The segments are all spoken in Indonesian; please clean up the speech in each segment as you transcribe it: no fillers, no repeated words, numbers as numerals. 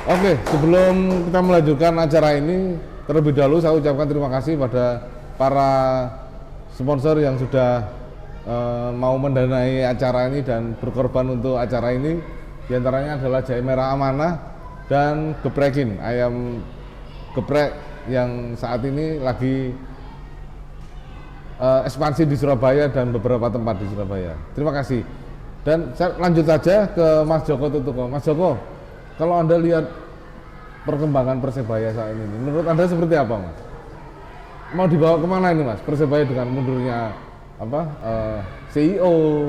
Oke, sebelum kita melanjutkan acara ini, terlebih dahulu saya ucapkan terima kasih pada para sponsor yang sudah mau mendanai acara ini dan berkorban untuk acara ini. Di antaranya adalah Jahe Merah Amanah dan Geprekin, ayam geprek yang saat ini lagi ekspansi di Surabaya dan beberapa tempat di Surabaya. Terima kasih. Dan saya lanjut saja ke Mas Joko Tutuko. Mas Joko, kalau Anda lihat perkembangan Persebaya saat ini, menurut Anda seperti apa, Mas? Mau dibawa kemana ini, Mas? Persebaya dengan mundurnya CEO,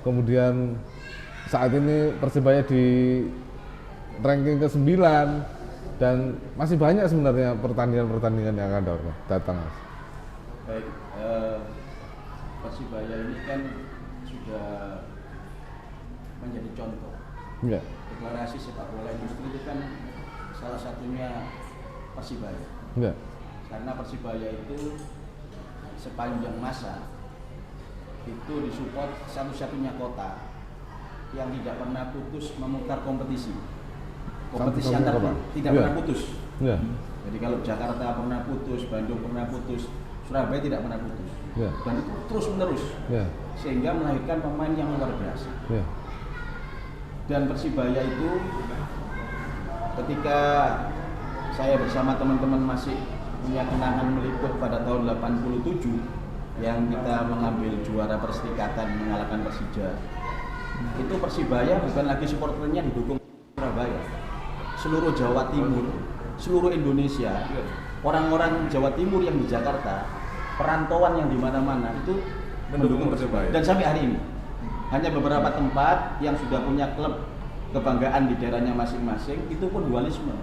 kemudian saat ini Persebaya di ranking ke-9 dan masih banyak sebenarnya pertandingan-pertandingan yang akan datang, Mas. Baik, Persibaya ini kan sudah menjadi contoh. Ya. Deklarasi sepak bola industri itu kan salah satunya Persibaya. Ya. Karena Persibaya itu sepanjang masa itu disupport satu-satunya kota yang tidak pernah putus memutar kompetisi. Kompetisi antar tidak pernah putus. Ya. Jadi kalau Jakarta pernah putus, Bandung pernah putus, Surabaya tidak pernah putus. Ya. Dan itu terus menerus. Ya. Sehingga melahirkan pemain yang luar biasa. Ya. Dan Persibaya itu ketika saya bersama teman-teman masih punya kenangan meliput pada tahun 87 yang kita mengambil juara Perserikatan mengalahkan Persija, itu Persibaya bukan lagi supporternya didukung Surabaya, seluruh Jawa Timur, seluruh Indonesia, orang-orang Jawa Timur yang di Jakarta, perantauan yang di mana-mana itu mendukung Persibaya. Dan sampai hari ini hanya beberapa tempat yang sudah punya klub kebanggaan di daerahnya masing-masing, itu pun dualisme.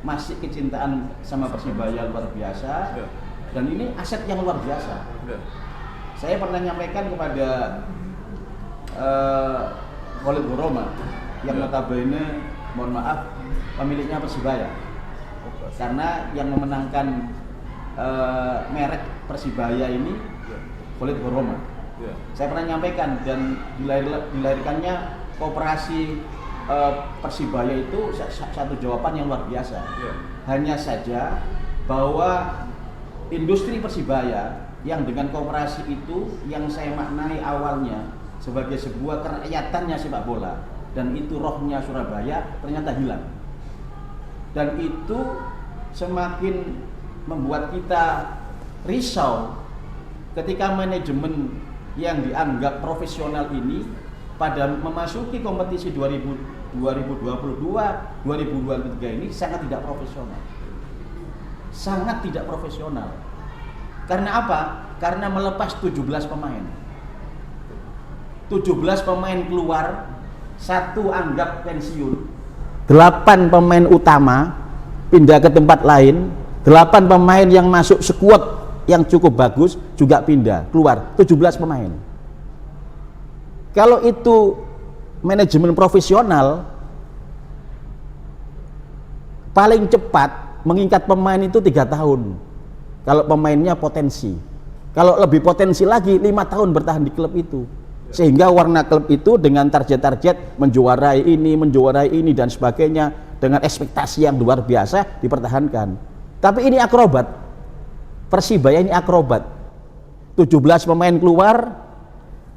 Masih kecintaan sama Persibaya luar biasa, dan ini aset yang luar biasa. Saya pernah nyampaikan kepada Khalid Boroma yang notabene, mohon maaf, pemiliknya Persibaya, karena yang memenangkan merek Persibaya ini Khalid Boroma. Saya pernah nyampaikan dan dilahirkannya koperasi Persibaya itu satu jawaban yang luar biasa. Hanya saja bahwa industri Persibaya yang dengan koperasi itu yang saya maknai awalnya sebagai sebuah kerakyatannya sepak bola, dan itu rohnya Surabaya, ternyata hilang. Dan itu semakin membuat kita risau ketika manajemen yang dianggap profesional ini pada memasuki kompetisi 2022-2023 ini sangat tidak profesional. Sangat tidak profesional. Karena apa? Karena melepas 17 pemain. 17 pemain keluar, satu anggap pensiun. 8 pemain utama pindah ke tempat lain, 8 pemain yang masuk skuad yang cukup bagus juga pindah, keluar 17 pemain. Kalau itu manajemen profesional, paling cepat mengikat pemain itu 3 tahun. Kalau pemainnya potensi. Kalau lebih potensi lagi 5 tahun bertahan di klub itu. Sehingga warna klub itu dengan target-target menjuarai ini dan sebagainya, dengan ekspektasi yang luar biasa dipertahankan. Tapi ini akrobat. Persibaya ini akrobat. 17 pemain keluar,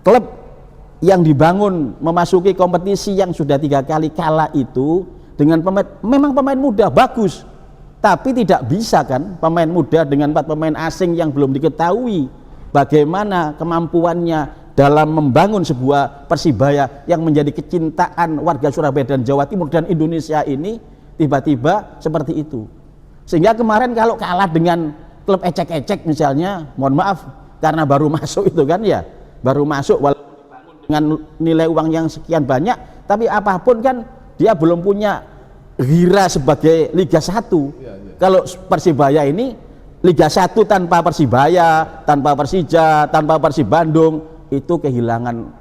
klub yang dibangun memasuki kompetisi yang sudah 3 kali kalah itu dengan pemain, memang pemain muda bagus, tapi tidak bisa kan pemain muda dengan 4 pemain asing yang belum diketahui bagaimana kemampuannya dalam membangun sebuah Persibaya yang menjadi kecintaan warga Surabaya dan Jawa Timur dan Indonesia ini, tiba-tiba seperti itu. Sehingga kemarin kalau kalah dengan klub ecek-ecek misalnya, mohon maaf, karena baru masuk itu kan ya, baru masuk walaupun dengan nilai uang yang sekian banyak, tapi apapun kan dia belum punya gira sebagai Liga 1. Kalau Persibaya ini Liga 1 tanpa Persibaya, tanpa Persija, tanpa Persib Bandung, itu kehilangan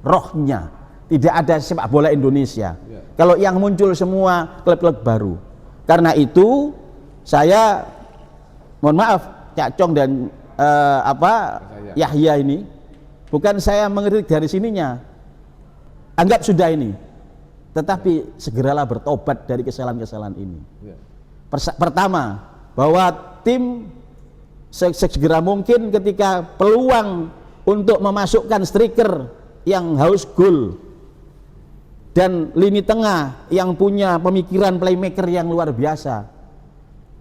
rohnya. Tidak ada sepak bola Indonesia. Kalau yang muncul semua klub-klub baru. Karena itu saya mohon maaf, Cak Cong dan Yahya ini, bukan saya mengkritik dari sininya. Anggap sudah ini tetapi segeralah bertobat dari kesalahan-kesalahan ini. Ya. Pertama, bahwa tim segera mungkin ketika peluang untuk memasukkan striker yang haus gol dan lini tengah yang punya pemikiran playmaker yang luar biasa,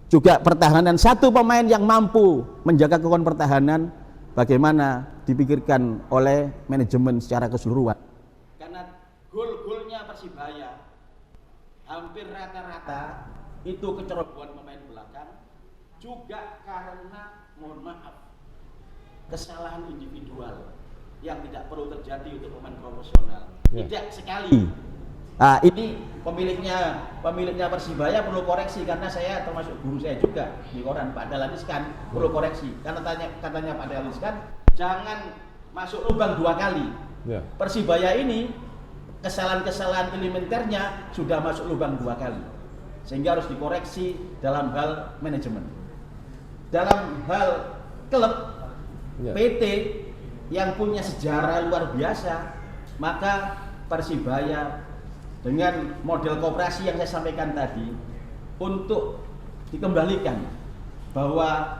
juga pertahanan satu pemain yang mampu menjaga kekuatan pertahanan, bagaimana dipikirkan oleh manajemen secara keseluruhan. Karena gol-golnya Persibaya hampir rata-rata itu kecerobohan pemain belakang, juga karena, mohon maaf, kesalahan individual yang tidak perlu terjadi untuk pemain profesional. Tidak sekali. Nah, ini pemiliknya Persibaya perlu koreksi, karena saya termasuk guru saya juga di koran, Pak Dahlan Iskan, perlu koreksi. Karena katanya Pak Dahlan Iskan, jangan masuk lubang 2 kali. Ya. Persibaya ini kesalahan-kesalahan elementernya sudah masuk lubang 2 kali, sehingga harus dikoreksi dalam hal manajemen. Dalam hal klub, Ya. PT yang punya sejarah luar biasa, maka Persibaya dengan model koperasi yang saya sampaikan tadi untuk dikembalikan, bahwa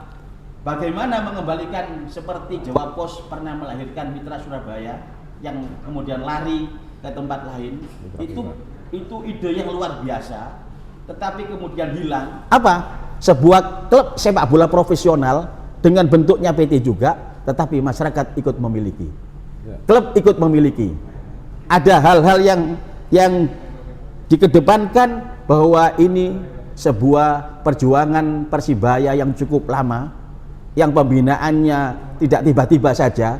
bagaimana mengembalikan seperti Jawa Pos pernah melahirkan Mitra Surabaya yang kemudian lari ke tempat lain, itu ide yang luar biasa, tetapi kemudian hilang. Apa? Sebuah klub sepak bola profesional dengan bentuknya PT juga, tetapi masyarakat ikut memiliki, klub ikut memiliki. Ada hal-hal yang dikedepankan, bahwa ini sebuah perjuangan Persibaya yang cukup lama, yang pembinaannya tidak tiba-tiba saja,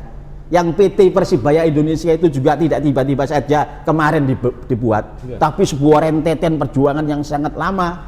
yang PT Persibaya Indonesia itu juga tidak tiba-tiba saja kemarin dibuat, tapi sebuah rentetan perjuangan yang sangat lama,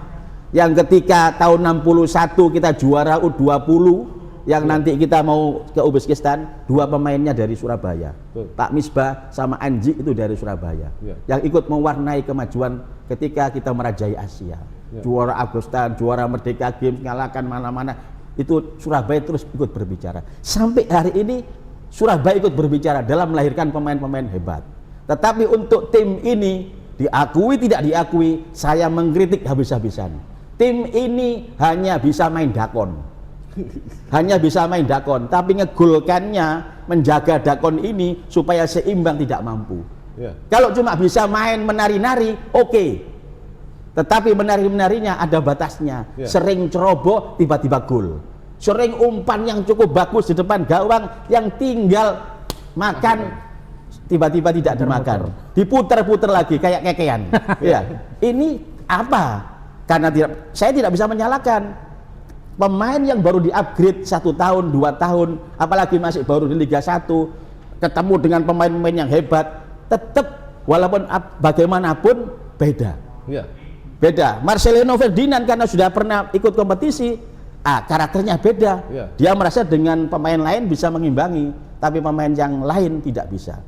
yang ketika tahun 61 kita juara U20, yang nanti kita mau ke Uzbekistan, 2 pemainnya dari Surabaya. Pak Misbah sama Anji itu dari Surabaya. Yang ikut mewarnai kemajuan ketika kita merajai Asia. Juara Agustan, juara Merdeka Games, mengalahkan mana-mana. Itu Surabaya terus ikut berbicara. Sampai hari ini Surabaya ikut berbicara dalam melahirkan pemain-pemain hebat. Tetapi untuk tim ini, diakui tidak diakui, saya mengkritik habis-habisan. Tim ini hanya bisa main dakon. Hanya bisa main dakon, tapi ngegolkannya, menjaga dakon ini supaya seimbang tidak mampu. Kalau cuma bisa main menari-nari, oke. Tetapi menari-menarinya ada batasnya. Sering ceroboh, tiba-tiba gol. Sering umpan yang cukup bagus di depan gawang, yang tinggal makan, tiba-tiba tidak dimakan. Diputer-puter lagi kayak kekean. Ya. Ini apa? Karena saya tidak bisa menyalahkan. Pemain yang baru di-upgrade 1 tahun, 2 tahun, apalagi masih baru di Liga 1, ketemu dengan pemain-pemain yang hebat, tetap walaupun bagaimanapun beda. Beda. Marcelino Ferdinand karena sudah pernah ikut kompetisi, karakternya beda. Dia merasa dengan pemain lain bisa mengimbangi, tapi pemain yang lain tidak bisa.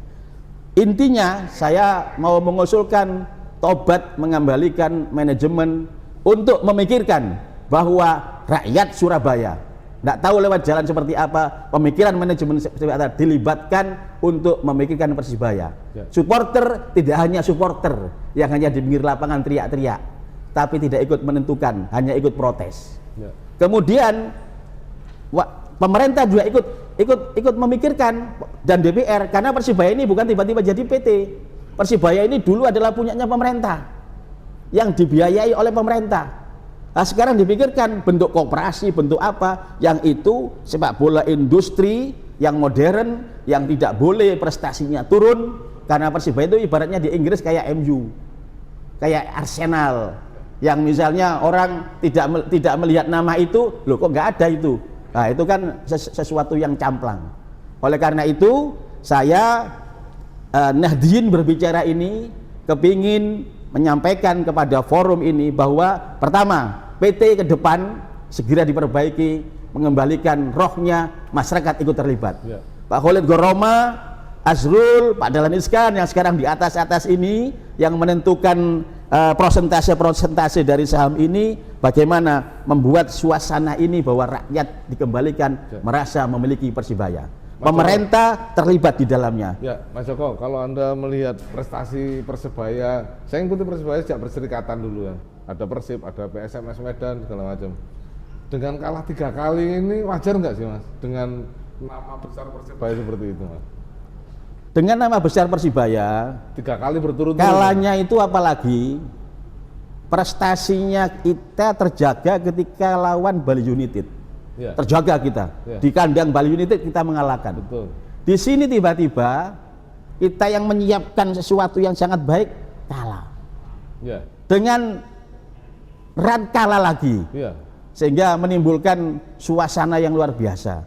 Intinya saya mau mengusulkan tobat, mengembalikan manajemen untuk memikirkan bahwa rakyat Surabaya, tidak tahu lewat jalan seperti apa, pemikiran manajemen dilibatkan untuk memikirkan Persibaya. Supporter tidak hanya supporter yang hanya di pinggir lapangan teriak-teriak, tapi tidak ikut menentukan, hanya ikut protes. Kemudian pemerintah juga ikut memikirkan, dan DPR, karena Persibaya ini bukan tiba-tiba jadi PT. Persibaya ini dulu adalah punyanya pemerintah, yang dibiayai oleh pemerintah. Nah, sekarang dipikirkan bentuk koperasi, bentuk apa, yang itu sepak bola industri yang modern, yang tidak boleh prestasinya turun, karena Persibaya itu ibaratnya di Inggris kayak MU, kayak Arsenal, yang misalnya orang tidak melihat nama itu, loh kok nggak ada itu. Nah, itu kan sesuatu yang camplang. Oleh karena itu saya Nahdien berbicara ini kepingin menyampaikan kepada forum ini bahwa pertama, PT ke depan segera diperbaiki, mengembalikan rohnya, masyarakat ikut terlibat. Pak Khalid Goroma, Azrul, Pak Dahlan Iskan yang sekarang di atas ini yang menentukan prosentase dari saham ini, bagaimana membuat suasana ini bahwa rakyat dikembalikan merasa memiliki Persibaya. pemerintah terlibat di dalamnya. Ya, Mas Joko, kalau Anda melihat prestasi Persebaya, saya ikuti Persebaya sejak perserikatan dulu ya. Ada Persib, ada PSMS Medan, segala macam. Dengan kalah 3 kali ini wajar nggak sih Mas? Dengan nama besar Persebaya seperti itu Mas? Dengan nama besar Persibaya, 3 kali berturut-turut. kalahnya itu apalagi prestasinya kita terjaga ketika lawan Bali United. Ya. Terjaga kita. Ya. Di kandang Bali United kita mengalahkan. Betul. Di sini tiba-tiba kita yang menyiapkan sesuatu yang sangat baik kalah. Ya. Dengan run kalah lagi. Ya. Sehingga menimbulkan suasana yang luar biasa.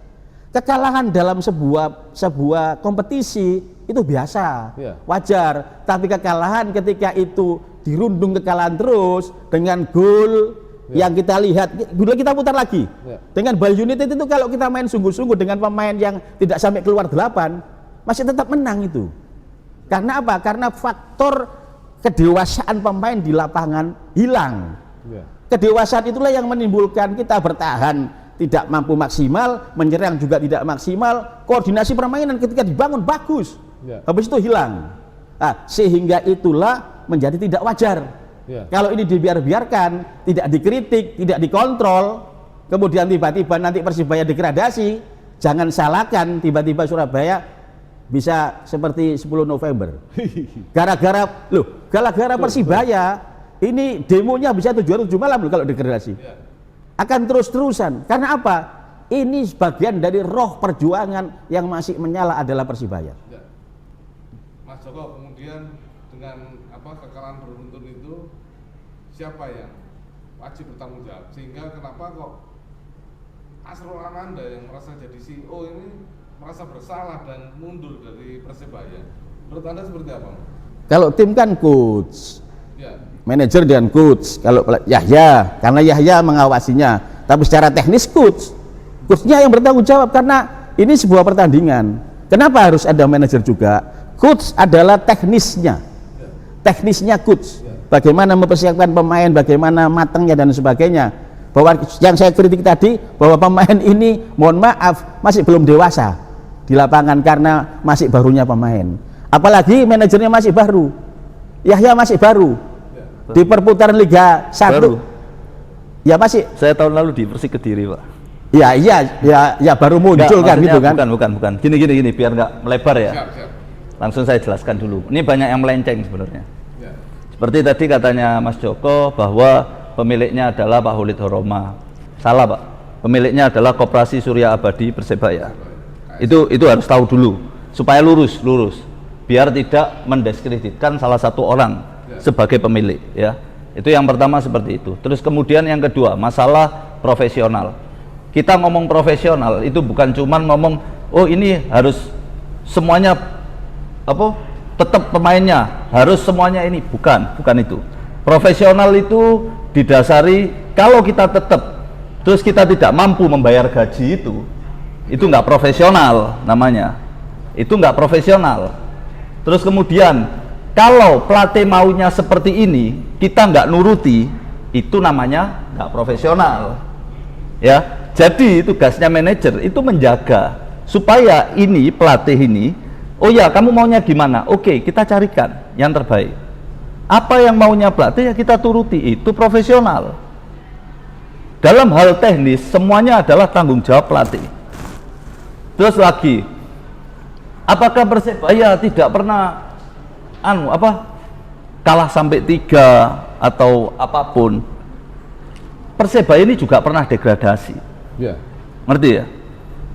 Kekalahan dalam sebuah kompetisi itu biasa, Ya. wajar. Tapi kekalahan ketika itu dirundung kekalahan terus dengan gol yang kita lihat, dulu kita putar lagi. Ya. Dengan Bali United itu kalau kita main sungguh-sungguh dengan pemain yang tidak sampai keluar 8, masih tetap menang itu. Karena apa? Karena faktor kedewasaan pemain di lapangan hilang. Ya. Kedewasaan itulah yang menimbulkan kita bertahan tidak mampu maksimal, menyerang juga tidak maksimal, koordinasi permainan ketika dibangun bagus, habis itu hilang. Nah, sehingga itulah menjadi tidak wajar. Kalau ini dibiarkan, tidak dikritik, tidak dikontrol, kemudian tiba-tiba nanti Persibaya degradasi, jangan salahkan tiba-tiba Surabaya bisa seperti 10 November. Gara-gara Persibaya ini demonya bisa 7 malam loh kalau degradasi. Akan terus-terusan. Karena apa? Ini sebagian dari roh perjuangan yang masih menyala adalah Persibaya. Mas Joko, kemudian dengan kekalahan beruntun itu siapa yang wajib bertanggung jawab? Sehingga kenapa kok Asrul Ananda yang merasa jadi CEO ini merasa bersalah dan mundur dari Persebaya? Menurut Anda seperti apa? Kalau tim kan coach, ya. Manajer dan coach. Kalau Yahya, karena Yahya mengawasinya. Tapi secara teknis coachnya yang bertanggung jawab karena ini sebuah pertandingan. Kenapa harus ada manajer juga? Coach adalah teknisnya, teknisnya coach. Bagaimana mempersiapkan pemain, bagaimana matangnya dan sebagainya. Bahwa yang saya kritik tadi bahwa pemain ini, mohon maaf, masih belum dewasa di lapangan karena masih barunya pemain. Apalagi manajernya masih baru. Yahya masih baru. Di perputaran Liga 1 baru. Ya masih. Saya tahun lalu di Persik Kediri, Pak. Ya baru muncul kan gitu kan. Bukan. Gini biar nggak melebar ya. Siap. Langsung saya jelaskan dulu. Ini banyak yang melenceng sebenarnya. Ya. Seperti tadi katanya Mas Joko bahwa pemiliknya adalah Pak Holid Horoma. Salah, Pak. Pemiliknya adalah Koperasi Surya Abadi Persebaya. Itu harus tahu dulu supaya lurus. Biar tidak mendiskreditkan salah satu orang sebagai pemilik ya. Itu yang pertama seperti itu. Terus kemudian yang kedua, masalah profesional. Kita ngomong profesional itu bukan cuman ngomong oh ini harus semuanya tetap pemainnya harus semuanya ini, bukan itu. Profesional itu didasari kalau kita tetap terus kita tidak mampu membayar gaji itu nggak profesional namanya. Itu nggak profesional. Terus kemudian kalau pelatih maunya seperti ini, kita nggak nuruti, itu namanya nggak profesional. Ya, jadi tugasnya manajer itu menjaga supaya ini pelatih ini, oh ya kamu maunya gimana? Oke, kita carikan yang terbaik. Apa yang maunya pelatih ya kita turuti, itu profesional. Dalam hal teknis semuanya adalah tanggung jawab pelatih. Terus lagi, apakah Persebaya tidak pernah kalah sampai 3 atau apapun? Persebaya ini juga pernah degradasi, ngerti ya?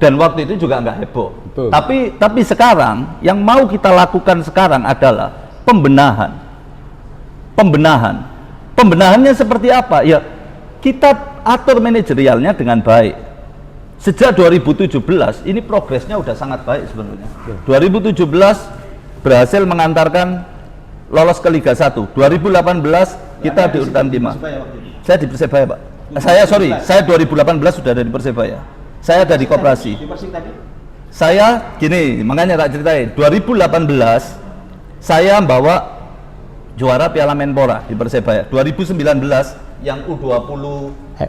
Dan waktu itu juga nggak heboh. Betul. Tapi sekarang yang mau kita lakukan sekarang adalah pembenahannya seperti apa ya? Kita atur manajerialnya dengan baik. Sejak 2017 ini progresnya udah sangat baik sebenarnya. 2017 berhasil mengantarkan lolos ke Liga 1. 2018 kita di urutan 5. Saya di Persebaya, Pak. Saya 2018 sudah ada di Persebaya. Saya ada di Koperasi. Saya gini, makanya tak ceritain. 2018 saya bawa juara Piala Menpora di Persebaya. 2019 yang U20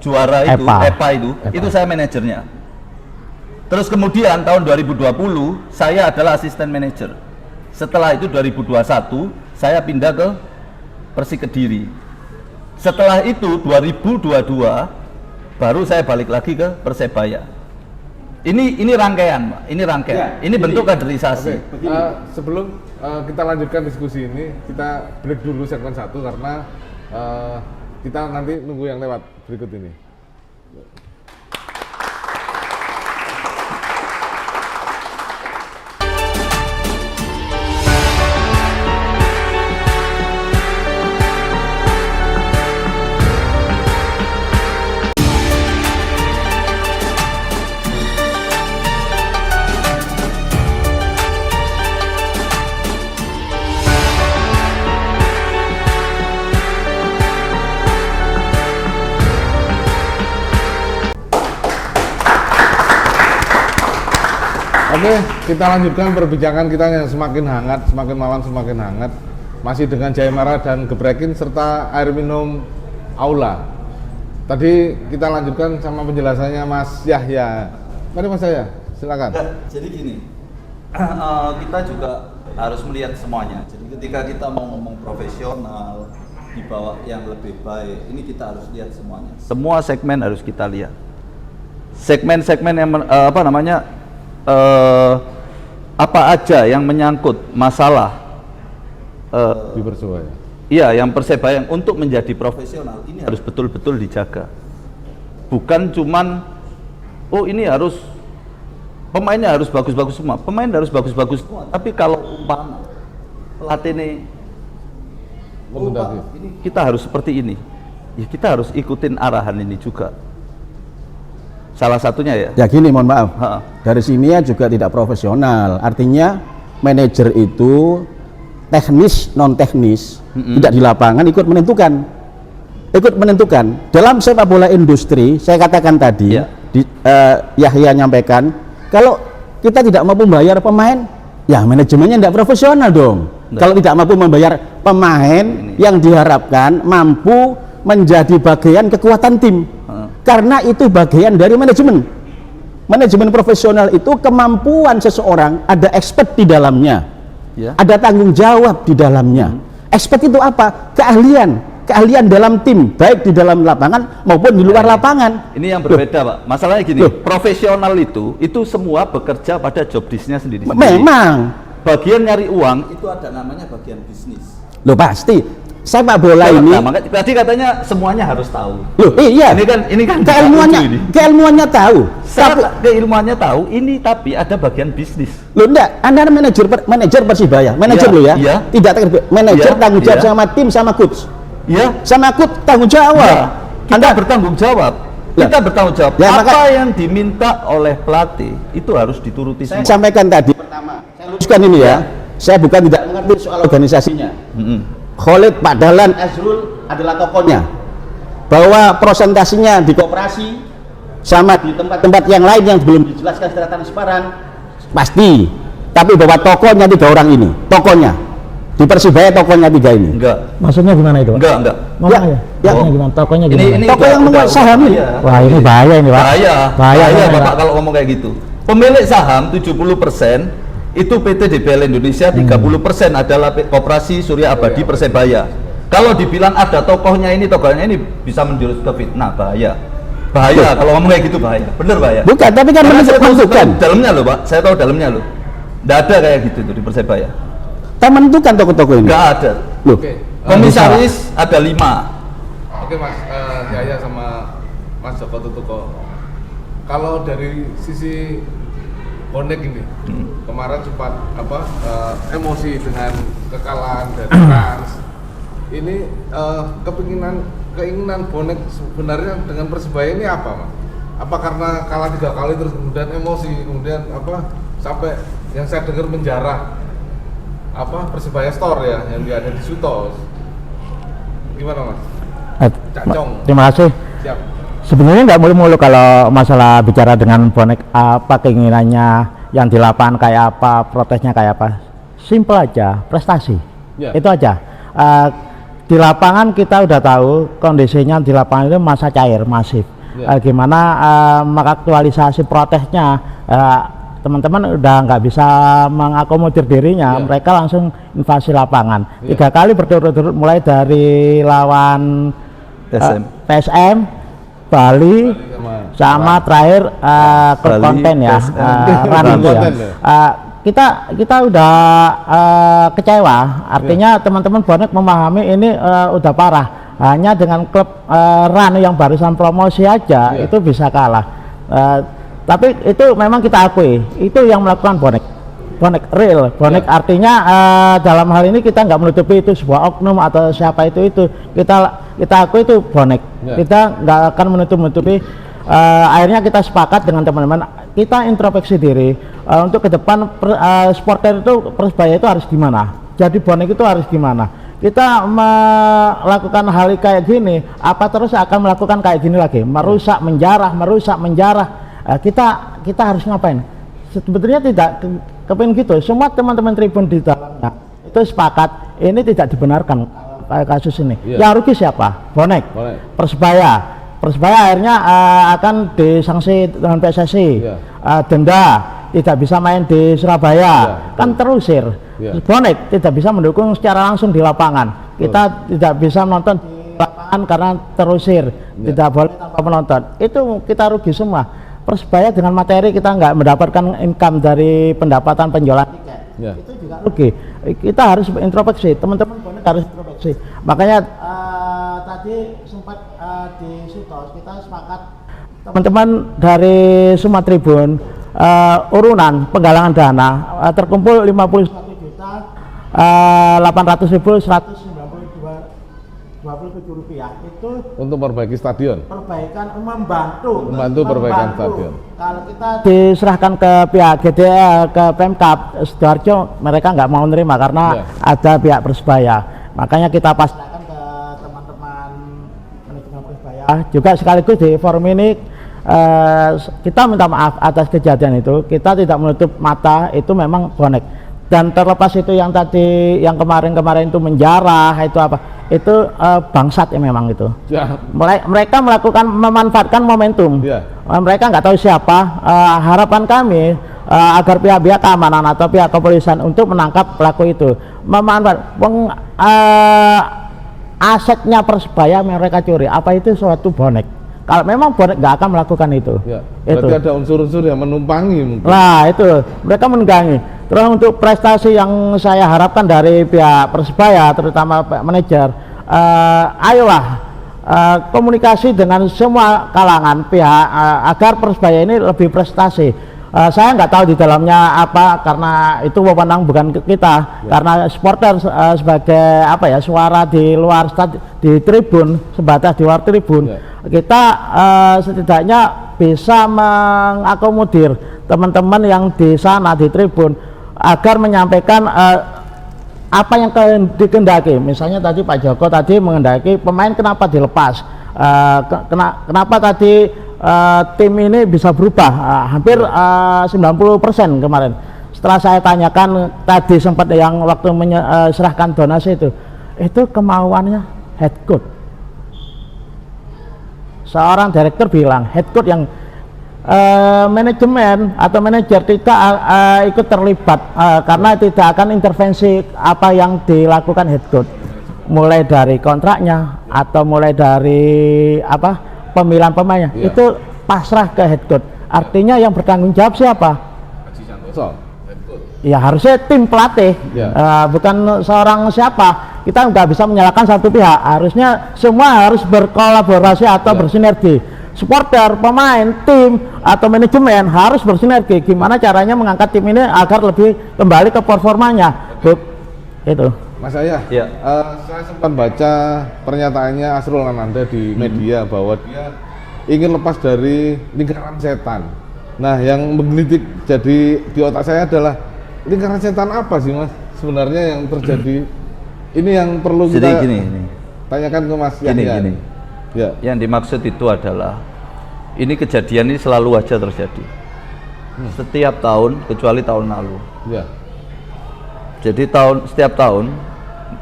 juara itu, EPA itu saya manajernya. Terus kemudian tahun 2020 saya adalah asisten manajer. Setelah itu 2021 saya pindah ke Persik Kediri. Setelah itu 2022 baru saya balik lagi ke Persebaya. Ini rangkaian, Pak. Ini rangkaian. Ya, ini bentuk kaderisasi. Sebelum kita lanjutkan diskusi ini, kita break dulu segmen 1 karena kita nanti nunggu yang lewat berikut ini. Oke, kita lanjutkan perbincangan kita yang semakin hangat, semakin malam semakin hangat. Masih dengan Jahe Mara dan Gebrekin serta air minum Aula. Tadi kita lanjutkan sama penjelasannya Mas Yahya. Mari Mas Yahya, silakan. Jadi gini, kita juga harus melihat semuanya. Jadi ketika kita mau ngomong profesional di bawah yang lebih baik, ini kita harus lihat semuanya. Semua segmen harus kita lihat. Segmen-segmen yang apa aja yang menyangkut masalah Di Persebaya. iya, yang Persebaya untuk menjadi profesional ini harus betul-betul dijaga. Bukan cuman ini harus pemainnya harus bagus-bagus semua. Pemain harus bagus-bagus semua. Tapi kalau umpama pelatih ini ini kita harus seperti ini. Ya kita harus ikutin arahan ini juga. Salah satunya ya. Ya gini, mohon maaf. Dari sini ya juga tidak profesional. Artinya manajer itu teknis non teknis, tidak di lapangan ikut menentukan. Dalam sepak bola industri, saya katakan tadi, Yahya nyampaikan, kalau kita tidak mampu membayar pemain, ya manajemennya tidak profesional dong. Kalau tidak mampu membayar pemain yang diharapkan mampu menjadi bagian kekuatan tim. Karena itu bagian dari manajemen. Manajemen profesional itu kemampuan seseorang, ada expert di dalamnya, ada tanggung jawab di dalamnya. Expert itu apa? Keahlian dalam tim, baik di dalam lapangan maupun di luar lapangan. Ini yang berbeda, Pak. Masalahnya gini, profesional itu semua bekerja pada job desk-nya sendiri-sendiri. Memang. Bagian nyari uang itu ada namanya bagian bisnis. Loh pasti. Sepak bola ini. Tadi katanya semuanya harus tahu. Loh, iya. Ini kan keilmuannya tahu. Keilmuannya tahu. Ini tapi ada bagian bisnis. Loh enggak, Anda manajer Persibaya, manajer lo ya. Iya. Tidak manajer tanggung jawab sama tim sama coach. Iya. Sama coach tanggung jawab. Anda bertanggung jawab. Kita bertanggung jawab. Ya, apa yang diminta oleh pelatih itu harus dituruti semua. Saya sampaikan tadi. Pertama, saya luruskan ini ya. Saya bukan tidak mengerti soal organisasinya. Khalid, Pak Dahlan, Azrul adalah tokohnya. Bahwa prosentasinya di koperasi sama di tempat-tempat yang lain yang belum dijelaskan secara transparan pasti. Tapi bahwa tokohnya 3 orang ini, tokohnya di Persibaya tokohnya 3 ini. Enggak. Maksudnya gimana itu, Pak? Enggak. Tokohnya gimana? Tokohnya gimana? Ini toko yang menguasai saham ini. Wah, ini bahaya ini, Pak. Bahaya Bapak kalau ngomong kayak gitu. Pemilik saham 70% itu PT DBL Indonesia, 30% adalah Koperasi Surya Abadi Persebaya. Kalau dibilang ada tokohnya ini bisa menjurus ke fitnah, bahaya kalau ngomong kayak gitu, bahaya, bener bahaya. Bukan, tapi kan menentukan dalamnya loh, Pak. Saya tahu dalamnya loh. Nggak ada kayak gitu tuh di Persebaya. Kita menentukan toko-toko ini. Nggak ada. Loh. Komisaris ada 5. Oke Mas Yahya sama Mas Joko Tutuko. Kalau dari sisi bonek ini, kemarin sempat emosi dengan kekalahan dari Rans. Ini keinginan bonek sebenarnya dengan Persebaya ini apa, Mas? Apa karena kalah 3 kali terus kemudian emosi, kemudian sampai yang saya dengar menjarah Persebaya Store ya yang ada di Sutos. Gimana, Mas? Cacong. Terima kasih. Siap. Sebenarnya nggak mulu-mulu kalau masalah bicara dengan bonek apa keinginannya yang di lapangan kayak apa, protesnya kayak apa. Simple aja, prestasi. Itu aja. Di lapangan kita udah tahu kondisinya di lapangan itu masa cair, masif. Gimana mengaktualisasi protesnya teman-teman udah nggak bisa mengakomodir dirinya, mereka langsung invasi lapangan. 3 kali berturut-turut, mulai dari lawan PSM, Bali, sama terakhir klub konten ya, Ran itu ya. Kita udah kecewa, artinya teman-teman bonek memahami ini udah parah. Hanya dengan klub Ran yang barusan promosi aja itu bisa kalah. Tapi itu memang kita akui, itu yang melakukan bonek real, bonek artinya dalam hal ini kita nggak menutupi itu sebuah oknum atau siapa itu kita akui itu bonek, kita nggak akan menutupi. Akhirnya kita sepakat dengan teman-teman, kita introspeksi diri untuk ke depan supporter itu Persebaya itu harus gimana, jadi bonek itu harus gimana. Kita melakukan hal kayak gini, apa terus akan melakukan kayak gini lagi, merusak menjarah. Kita harus ngapain? Sebetulnya tidak kepingin gitu. Semua teman-teman Tribun di dalamnya itu sepakat ini tidak dibenarkan kasus ini. Yang rugi siapa? Bonek. Persebaya akhirnya akan disanksi dengan PSSI, denda, tidak bisa main di Surabaya, kan terusir. Bonek tidak bisa mendukung secara langsung di lapangan. Kita tidak bisa menonton di lapangan karena terusir, tidak boleh tanpa penonton. Itu kita rugi semua. Persebaya dengan materi kita nggak mendapatkan income dari pendapatan penjualan tiket, itu juga rugi. Kita harus introspeksi, teman-teman bonek harus introspeksi. Makanya tadi sempat di Sitos kita sepakat teman-teman dari semua tribun urunan penggalangan dana terkumpul 51.800.197 rupiah itu untuk memperbaiki stadion. Membantu perbaikan stadion. Kalau kita diserahkan ke pihak GDL, ke Pemkab Sidoarjo, mereka nggak mau nerima karena ada pihak Persebaya. Makanya kita pasrahkan ke teman-teman manajemen Persebaya. Juga sekaligus di forum ini kita minta maaf atas kejadian itu. Kita tidak menutup mata, itu memang bonek. Dan terlepas itu yang tadi, yang kemarin itu menjarah, itu apa? Itu bangsat ya memang itu. Mereka memanfaatkan momentum. Mereka nggak tahu siapa. Harapan kami agar pihak-pihak keamanan atau pihak kepolisian untuk menangkap pelaku itu. Memanfaatkan asetnya Persebaya mereka curi. Apa itu suatu bonek? Kalau memang bonek nggak akan melakukan itu. Berarti ada unsur-unsur yang menumpangi mungkin. Nah itu mereka menunggangi. Terus untuk prestasi yang saya harapkan dari pihak Persebaya, terutama pihak manajer, ayolah komunikasi dengan semua kalangan pihak agar Persebaya ini lebih prestasi. Saya nggak tahu di dalamnya apa, karena itu wewenang bukan kita, karena supporter sebagai apa ya, suara di luar di tribun, sebatas di luar tribun, kita setidaknya bisa mengakomodir teman-teman yang di sana di tribun agar menyampaikan apa yang dikehendaki. Misalnya tadi Pak Joko tadi mengendaki pemain kenapa dilepas, kenapa tadi tim ini bisa berubah, hampir 90% kemarin. Setelah saya tanyakan tadi sempat yang waktu serahkan donasi itu kemauannya head coach. Seorang direktur bilang head coach yang manajemen atau manajer tidak ikut terlibat karena tidak akan intervensi apa yang dilakukan head coach, mulai dari kontraknya atau mulai dari apa pemilihan pemainnya, itu pasrah ke head coach. Artinya yang bertanggung jawab siapa? Ya harusnya tim pelatih, bukan seorang siapa. Kita nggak bisa menyalahkan satu pihak, harusnya semua harus berkolaborasi atau bersinergi. Supporter, pemain, tim, atau manajemen harus bersinergi. Gimana caranya mengangkat tim ini agar lebih kembali ke performanya. Itu. Mas Ayah, saya sempat baca pernyataannya Asrul Ananda di media bahwa dia ingin lepas dari lingkaran setan. Nah, yang menggelitik jadi di otak saya adalah lingkaran setan apa sih Mas sebenarnya yang terjadi? Ini yang perlu kita tanyakan ke Mas Yahya. Yang dimaksud itu adalah ini kejadian ini selalu aja terjadi setiap tahun kecuali tahun lalu. Jadi setiap tahun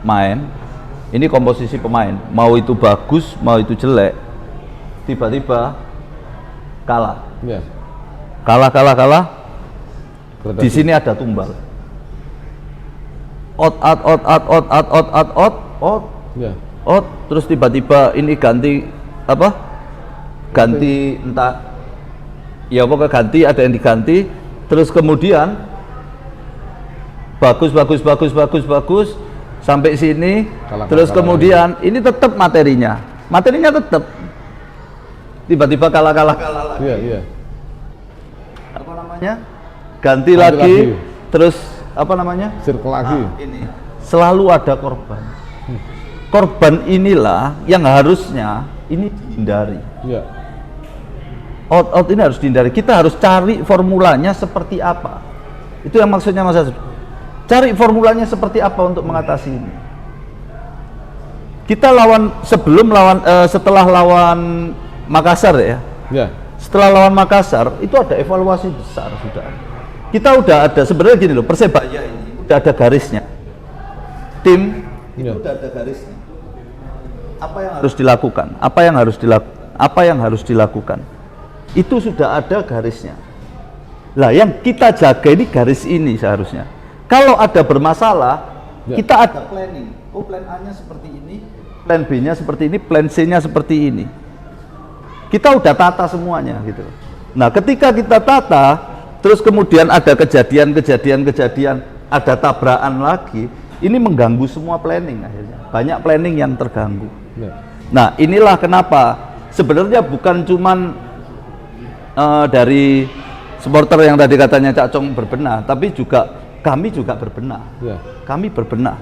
main ini komposisi pemain, mau itu bagus mau itu jelek, tiba-tiba kalah. Di sini ada tumbal. Ya. Terus tiba-tiba ini ganti apa? Ganti entah ya pokoknya ganti, ada yang diganti, terus kemudian bagus sampai sini, terus kemudian ini tetap materinya tetap tiba-tiba kalah lagi. Iya. Apa namanya? Ganti lagi, terus apa namanya? Circle lagi. Ini selalu ada korban. Korban inilah yang harusnya ini dihindari. Iya. Out ini harus dihindari. Kita harus cari formulanya seperti apa. Itu yang maksudnya Mas Hasib. Cari formulanya seperti apa untuk mengatasi ini. Kita setelah lawan Makassar ya. Ya. Setelah lawan Makassar itu ada evaluasi besar sudah. Kita udah ada sebenarnya gini loh, Persebaya ini udah ada garisnya. Tim itu udah ada garisnya. Apa yang harus dilakukan? Apa yang harus dilakukan? Itu sudah ada garisnya. Lah yang kita jaga ini garis ini seharusnya. Kalau ada bermasalah, kita ada planning. Oh, plan A-nya seperti ini, plan B-nya seperti ini, plan C-nya seperti ini. Kita udah tata semuanya gitu. Nah, ketika kita tata, terus kemudian ada kejadian, ada tabrakan lagi, ini mengganggu semua planning akhirnya. Banyak planning yang terganggu. Nah, inilah kenapa sebenarnya bukan cuman dari supporter yang tadi katanya Cak Cong berbenah, tapi juga kami juga berbenah. Kami berbenah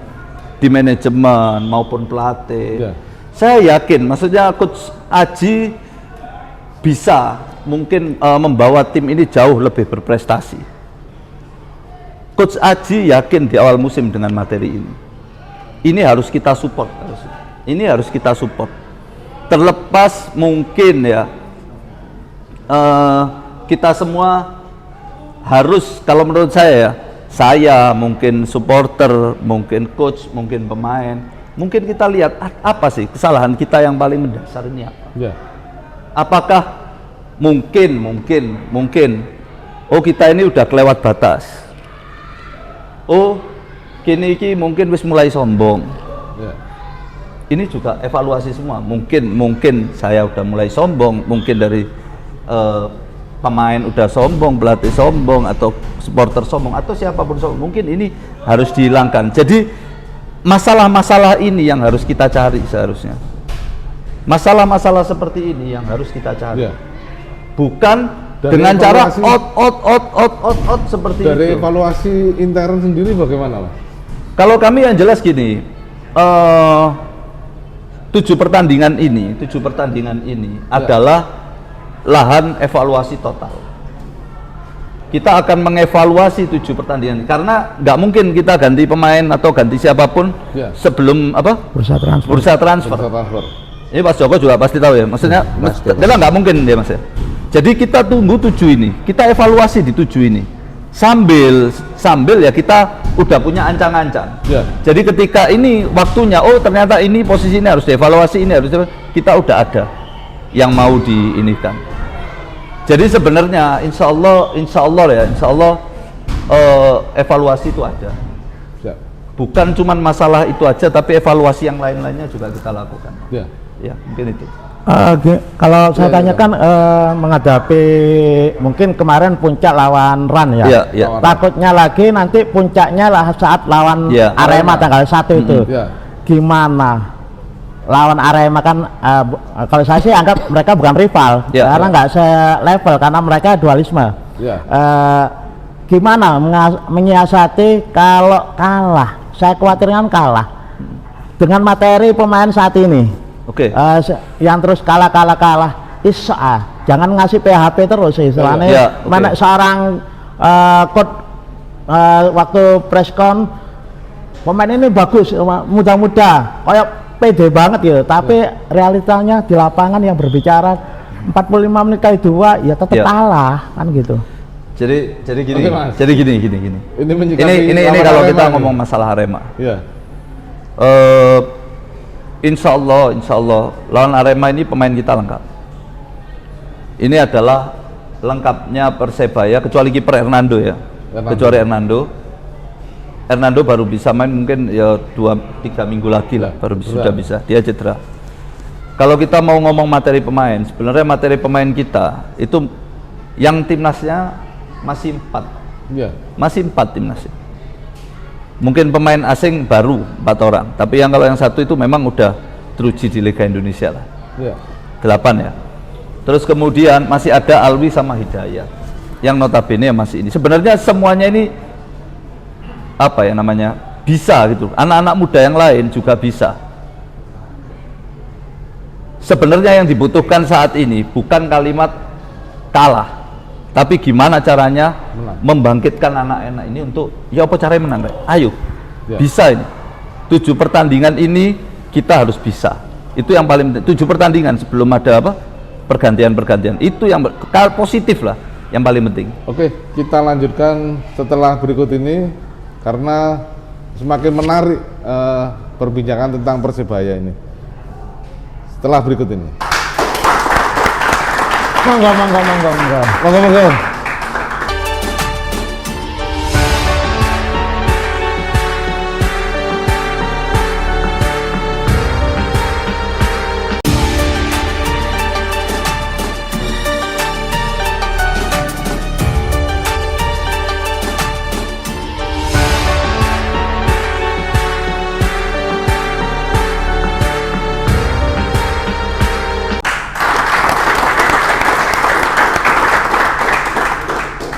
di manajemen maupun pelatih. Saya yakin, maksudnya Coach Aji bisa mungkin membawa tim ini jauh lebih berprestasi. Coach Aji yakin di awal musim dengan materi ini. Ini harus kita support. Ini harus kita support. Terlepas mungkin ya kita semua harus, kalau menurut saya mungkin supporter, mungkin coach, mungkin pemain, mungkin kita lihat apa sih kesalahan kita yang paling mendasar ini apa? Apakah mungkin oh kita ini udah kelewat batas, oh kini mungkin wis mulai sombong. Ini juga evaluasi semua. Mungkin saya udah mulai sombong, mungkin dari pemain udah sombong, pelatih sombong, atau supporter sombong, atau siapapun sombong. Mungkin ini harus dihilangkan. Jadi masalah-masalah ini yang harus kita cari seharusnya. Masalah-masalah seperti ini yang harus kita cari. Bukan dengan cara out seperti itu. Dari evaluasi intern sendiri bagaimana, Mas? Kalau kami yang jelas gini, 7 pertandingan ini adalah lahan evaluasi total. Kita akan mengevaluasi 7 pertandingan karena nggak mungkin kita ganti pemain atau ganti siapapun sebelum bursa transfer. Ini Mas Joko juga pasti tahu ya, maksudnya kita nggak mungkin ya Mas ya. Jadi kita tunggu 7 ini, kita evaluasi di 7 ini sambil ya kita udah punya ancang-ancang. Jadi ketika ini waktunya, oh ternyata ini posisi ini harus dievaluasi, ini harus kita udah ada yang mau diinikan. Jadi sebenarnya insya Allah evaluasi itu ada. Bukan cuma masalah itu aja, tapi evaluasi yang lain-lainnya juga kita lakukan. Ya mungkin itu. Kalau saya tanyakan menghadapi mungkin kemarin puncak lawan RAN ya. Takutnya lagi nanti puncaknya lah saat lawan Arema tanggal 1 itu. Gimana? Lawan Arema kan kalau saya sih anggap mereka bukan rival karena nggak selevel karena mereka dualisme. Gimana menyiasati kalau kalah? Saya khawatirkan kalah dengan materi pemain saat ini. Yang terus kalah. Jangan ngasih PHP terus istilahnya. Mana seorang coach waktu preskon pemain ini bagus, muda-muda, kayak pede banget gitu, tapi realitanya di lapangan yang berbicara 45 menit kali 2 ya tetap kalah kan gitu. Jadi gini. Ini kalau kita ngomong masalah Arema. Insya Allah lawan Arema ini pemain kita lengkap. Ini adalah lengkapnya Persebaya kecuali kiper Hernando ya. kecuali Hernando baru bisa main mungkin ya 2-3 minggu lagi lah baru sudah bisa, dia cedera. Kalau kita mau ngomong materi pemain, sebenarnya materi pemain kita itu yang timnasnya masih 4. Masih 4 timnasnya. Mungkin pemain asing baru 4 orang, tapi kalau yang satu itu memang udah teruji di Liga Indonesia lah. 8 ya. Terus kemudian masih ada Alwi sama Hidayat yang notabene masih ini. Sebenarnya semuanya ini apa ya namanya, bisa gitu. Anak-anak muda yang lain juga bisa. Sebenarnya yang dibutuhkan saat ini bukan kalimat kalah, tapi gimana caranya membangkitkan anak-anak ini untuk ya apa caranya menang, ayo bisa ini 7 pertandingan ini kita harus bisa. Itu yang paling penting, 7 pertandingan sebelum ada apa pergantian itu yang positif lah, yang paling penting. Oke, kita lanjutkan setelah berikut ini karena semakin menarik perbincangan tentang Persebaya ini setelah berikut ini. Monggo.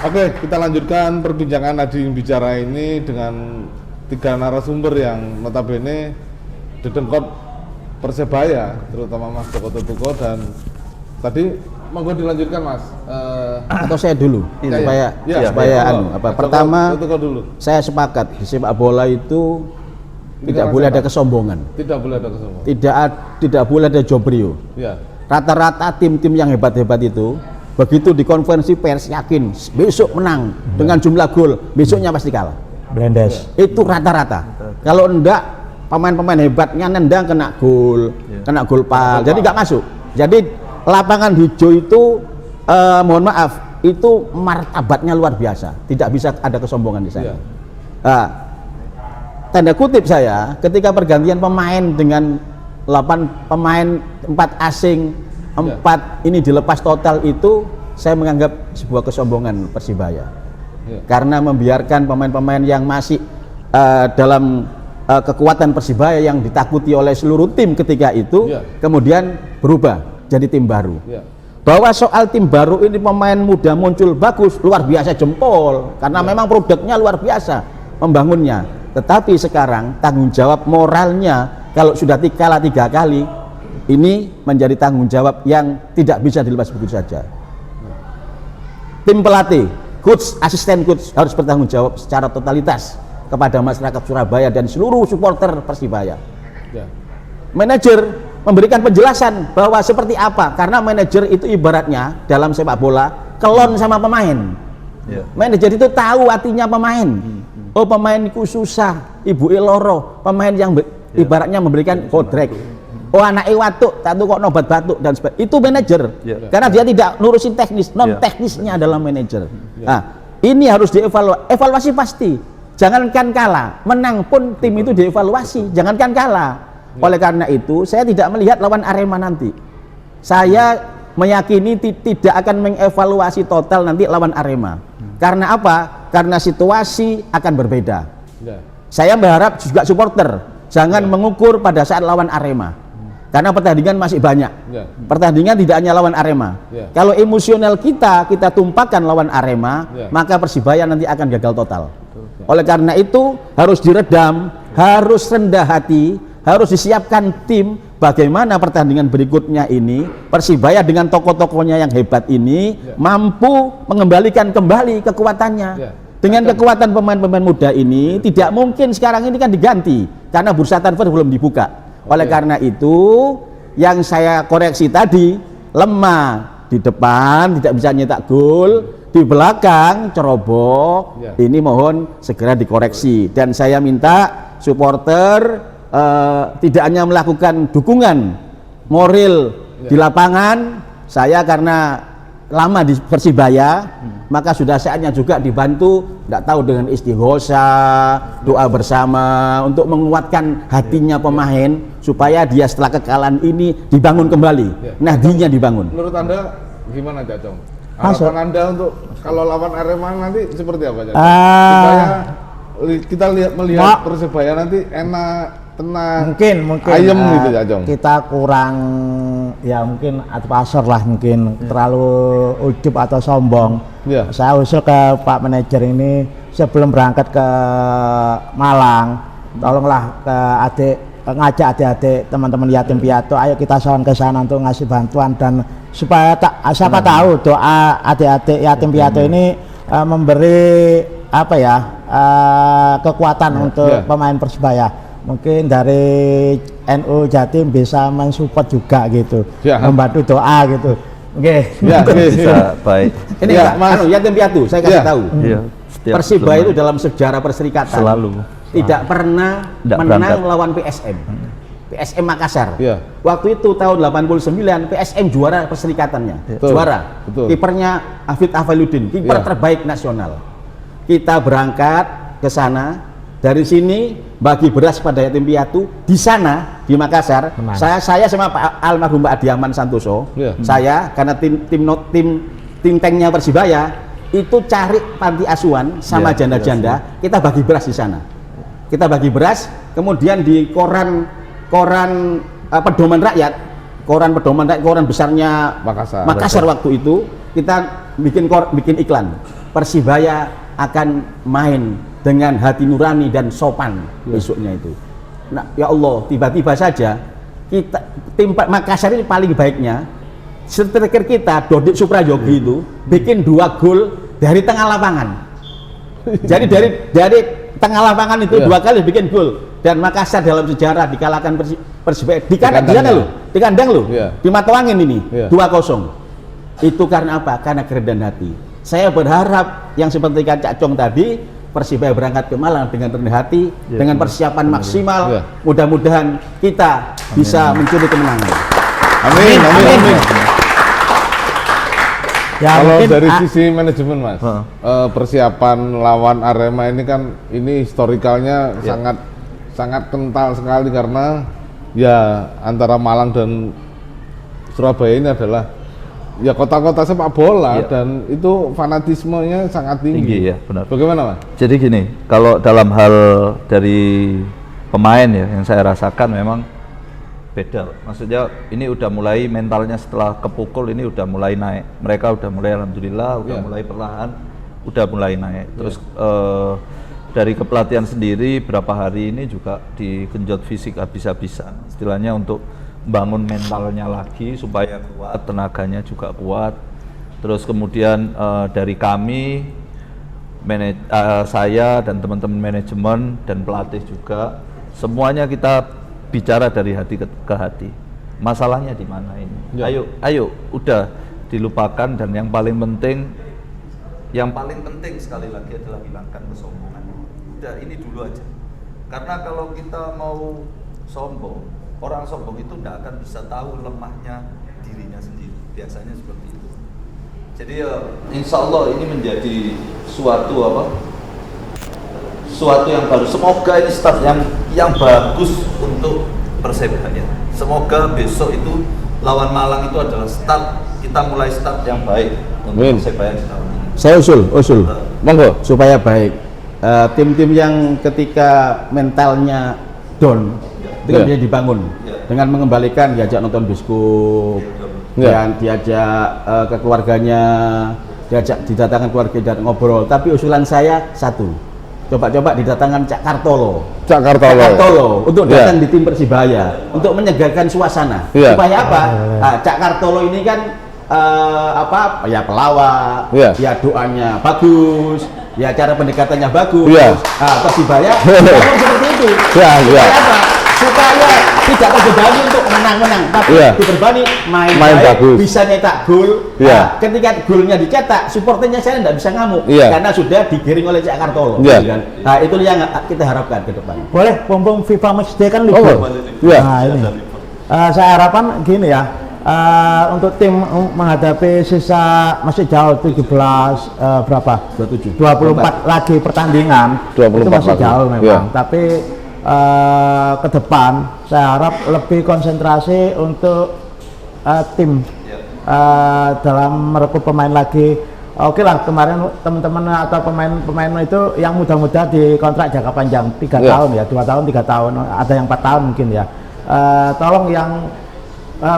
Oke, kita lanjutkan perbincangan Nadi Bicara ini dengan 3 narasumber yang notabene dedengkot Persebaya, terutama Mas Joko Tutuko. Dan tadi monggo dilanjutkan Mas. Atau saya dulu supaya pertama Tutuko dulu. Saya sepakat di sepak bola itu tidak boleh ada kesombongan. Tidak boleh ada kesombongan. Tidak boleh ada jobrio. Rata-rata tim-tim yang hebat-hebat itu begitu di konferensi pers yakin besok menang dengan jumlah gol, besoknya pasti kalah. Blendes. Itu rata-rata. Kalau enggak, pemain-pemain hebatnya nendang kena gol pal, jadi nggak masuk. Jadi lapangan hijau itu mohon maaf, itu martabatnya luar biasa. Tidak bisa ada kesombongan di sana. Tanda kutip saya, ketika pergantian pemain dengan 8 pemain, 4 asing, 4 ini dilepas total, itu saya menganggap sebuah kesombongan Persibaya. Karena membiarkan pemain-pemain yang masih dalam kekuatan Persibaya yang ditakuti oleh seluruh tim ketika itu, kemudian berubah jadi tim baru. Bahwa soal tim baru ini pemain muda muncul bagus, luar biasa jempol, karena memang produknya luar biasa membangunnya. Tetapi sekarang tanggung jawab moralnya kalau sudah kalah 3 kali, ini menjadi tanggung jawab yang tidak bisa dilepas begitu saja. Tim pelatih, coach, asisten coach harus bertanggung jawab secara totalitas kepada masyarakat Surabaya dan seluruh supporter Persibaya. Manajer memberikan penjelasan bahwa seperti apa, karena manajer itu ibaratnya dalam sepak bola kelon sama pemain. Manajer itu tahu hatinya pemain. Oh, pemainku susah, ibu loro, pemain yang ibaratnya memberikan kodrek. Oh, anak watuk, tatu kok nobat batuk dan sebagainya. Itu manajer. Karena dia tidak nurusin teknis, non teknisnya adalah manajer. Nah, ini harus dievaluasi. Evaluasi pasti. Jangankan kalah, menang pun tim itu dievaluasi. Jangankan kalah. Oleh karena itu, saya tidak melihat lawan Arema nanti. Saya meyakini tidak akan mengevaluasi total nanti lawan Arema. Karena apa? Karena situasi akan berbeda. Saya berharap juga supporter jangan mengukur pada saat lawan Arema. Karena pertandingan masih banyak. Pertandingan tidak hanya lawan Arema. Kalau emosional kita tumpahkan lawan Arema, maka Persibaya nanti akan gagal total. Oleh karena itu harus diredam, harus rendah hati, harus disiapkan tim bagaimana pertandingan berikutnya ini Persibaya dengan tokoh-tokohnya yang hebat ini mampu mengembalikan kembali kekuatannya. Dengan kekuatan pemain-pemain muda ini tidak mungkin sekarang ini kan diganti karena bursa transfer belum dibuka. Oleh karena itu yang saya koreksi tadi, lemah di depan tidak bisa nyetak gol, di belakang ceroboh. Ini mohon segera dikoreksi, dan saya minta supporter tidak hanya melakukan dukungan moral di lapangan. Saya karena lama di Persibaya, maka sudah saatnya juga dibantu, tidak tahu dengan istighosah, doa bersama untuk menguatkan hatinya pemain supaya dia setelah kekalahan ini dibangun kembali, nahdinya dibangun. Menurut Anda gimana, Cak Cong? Masuk. Harapan Anda untuk kalau lawan Arema nanti seperti apa, Cak Cong? Supaya kita melihat Persibaya nanti enak, tenang, mungkin ayem gitu, Cak Cong. kita kurang ya mungkin pasar lah, mungkin terlalu ujub atau sombong. Ya. Saya usul ke Pak Manajer ini sebelum berangkat ke Malang, tolonglah ngajak adik-adik teman-teman yatim piatu, ayo kita sowan ke sana untuk ngasih bantuan, dan supaya siapa tahu doa adik-adik yatim piatu ini memberi apa ya kekuatan untuk pemain Persibaya. Mungkin dari NU Jatim bisa mensupport juga gitu, membantu doa gitu. Oke. Bisa baik. Ini yatim piatu, saya kasih tahu. Persibaya itu dalam sejarah perserikatan selalu tidak pernah menang lawan PSM. PSM Makassar. Waktu itu tahun 89 PSM juara perserikatannya. Juara. Kipernya Hafid Afailuddin, kiper terbaik nasional. Kita berangkat ke sana, dari sini bagi beras pada yatim piatu di sana di Makassar. Saya sama Pak almarhum Pak Adiaman Santoso, saya karena tim tanknya Persibaya itu cari panti asuhan sama janda-janda, kita bagi beras di sana. Kita bagi beras, kemudian di koran pedoman rakyat, koran besarnya Makassar waktu itu kita bikin iklan, Persibaya akan main dengan hati nurani dan sopan besoknya itu. Nah, ya Allah, tiba-tiba saja tim Makassar ini paling baiknya striker kita Dodik Suprayogi itu bikin 2 gol dari tengah lapangan. Jadi dari tengah lapangan itu 2 kali bikin gol, dan Makassar dalam sejarah dikalahkan Persibaya di kandang loh, di Matawangin ini 2-0. Itu karena apa? Karena kerendahan hati. Saya berharap yang seperti Cak Cong tadi, Persibaya berangkat ke Malang dengan rendah hati, dengan persiapan maksimal. Mudah-mudahan kita bisa mencuri kemenangan. Amin. Ya, kalau mungkin, dari sisi manajemen, Mas, persiapan lawan Arema ini kan historikalnya sangat kental sekali, karena ya antara Malang dan Surabaya ini adalah ya kota-kota sepak bola, dan itu fanatismenya sangat tinggi. Ya, benar. Bagaimana, Mas? Jadi gini, kalau dalam hal dari pemain ya yang saya rasakan memang beda. Maksudnya ini udah mulai mentalnya setelah kepukul ini udah mulai naik. Mereka udah mulai alhamdulillah mulai perlahan udah mulai naik. Terus dari kepelatihan sendiri berapa hari ini juga digenjot fisik habis-habisan. Istilahnya untuk bangun mentalnya lagi supaya kuat, tenaganya juga kuat. Terus kemudian dari kami saya dan teman-teman manajemen dan pelatih juga semuanya kita bicara dari hati ke hati. Masalahnya di mana ini? Ayo udah dilupakan, dan yang paling penting sekali lagi adalah hilangkan kesombongan. Udah ini dulu aja. Karena kalau kita mau sombong, orang sombong itu tidak akan bisa tahu lemahnya dirinya sendiri. Biasanya seperti itu. Jadi insya Allah ini menjadi suatu yang baru. Semoga ini start yang bagus untuk Persebaya. Semoga besok itu lawan Malang itu adalah kita mulai start yang baik untuk Persebaya di tahun ini. Saya usul, monggo supaya baik. Tim-tim yang ketika mentalnya down itu kan dia dibangun dengan mengembalikan, diajak nonton bioskop, dan diajak ke keluarganya, didatangkan keluarga dan ngobrol. Tapi usulan saya satu, coba didatangkan Cak Kartolo untuk datang di tim Persibaya untuk menyegarkan suasana. Supaya apa? Cak Kartolo ini kan ya pelawak, ya doanya bagus, ya cara pendekatannya bagus. Persibaya seperti itu. Supaya apa? Supaya tidak terbebani untuk menang-menang, tapi diterbani main bagus, bisa nyetak gol. Ketika golnya dicetak, supporternya saya tidak bisa ngamuk karena sudah digiring oleh Cak Kartolo. Nah, itu yang kita harapkan ke depan. Boleh, pompong FIFA Matchday kan libur. Nah, ini saya harapkan gini ya, untuk tim menghadapi sisa masih jauh 17 berapa? 27. 24 lagi pertandingan. 24 itu masih lagi. jauh memang. Ya. Tapi ke depan saya harap lebih konsentrasi untuk tim dalam merekrut pemain lagi. Oke lah, kemarin teman-teman atau pemain-pemain itu yang muda-muda di kontrak jangka panjang 3 tahun ya, 2 tahun, 3 tahun, ada yang 4 tahun mungkin ya. Tolong yang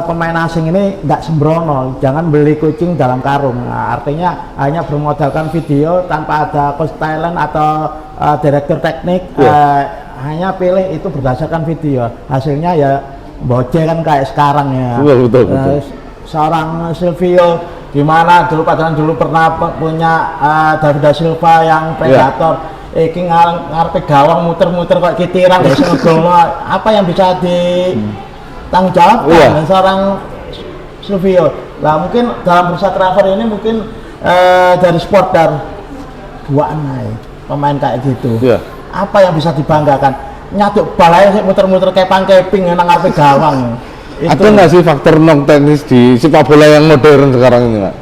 pemain asing ini nggak sembrono, jangan beli kucing dalam karung. Nah, artinya hanya bermodalkan video tanpa ada coach talent atau direktur teknik, hanya pilih itu berdasarkan video. Hasilnya ya boceh kan kayak sekarang ya. Betul. Seorang Silvio di mana dulu padahal dulu pernah punya David da Silva yang predator. Iki ngarepe gawang muter-muter kok kitiran wis ngegolno. Apa yang bisa tanggung jawab dan seorang Silvio. Nah mungkin dalam bursa transfer ini mungkin dari Sporter buaan pemain kayak gitu. Apa yang bisa dibanggakan? Nyaduk balanya sih muter-muter kayak pangkeping nang ngarepe gawang. Ada nggak sih faktor non teknis di sepak bola yang modern sekarang ini, Pak?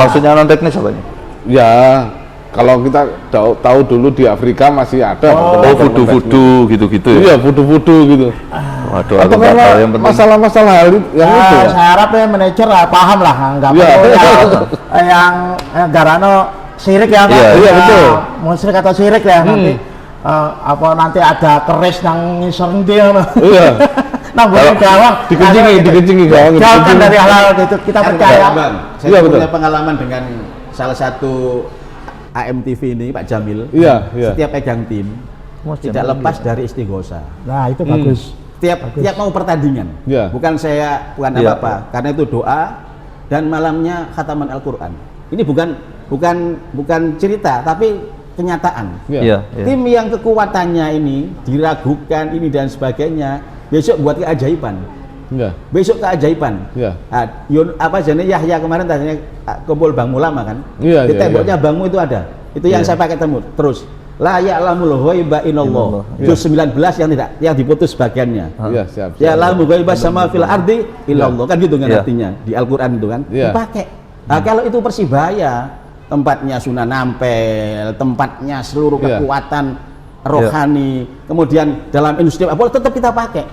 Maksudnya non teknis apa ini? Ya, kalau kita tahu dulu di Afrika masih ada. Vudu gitu-gitu ya? Iya, vudu gitu. Waduh, Atau aku nggak tahu yang penting. masalah-masalah yang itu ya? Saya harap ya manajer paham lah, nggak perlu yang Garano sirik ya, Iya, betul. Musrik atau sirik ya nanti apa nanti ada keris nang ngisor dia. Iya. Nah, boleh gawang dikencingi gawang. Jauhkan dari hal-hal gitu, kita percaya. Saya punya pengalaman dengan salah satu AMTV ini, Pak Jamil. Iya. Setiap pegang tim tidak lepas dari istighosa. Nah, itu bagus. Tiap mau pertandingan. Bukan apa-apa, karena itu doa dan malamnya khataman Al-Qur'an. Ini bukan cerita, tapi kenyataan. Tim yang kekuatannya ini diragukan ini dan sebagainya, besok buat keajaiban. Besok keajaiban. Apa jenis Yahya kemarin tadinya kumpul Bang Mulama kan? Di temboknya Bangmu itu ada. Itu yang saya pakai temu. Terus la ya'lamul ghaiba illallah. Juz 19 yang diputus bagiannya. Ya ya'lamul ghaiba sama fil ardi illallah. Kan gitu kan artinya di Al-Qur'an itu kan. Dipakai. Nah, kalau itu Persibaya, tempatnya Sunan Ampel, tempatnya seluruh kekuatan rohani, kemudian dalam industri apa tetap kita pakai.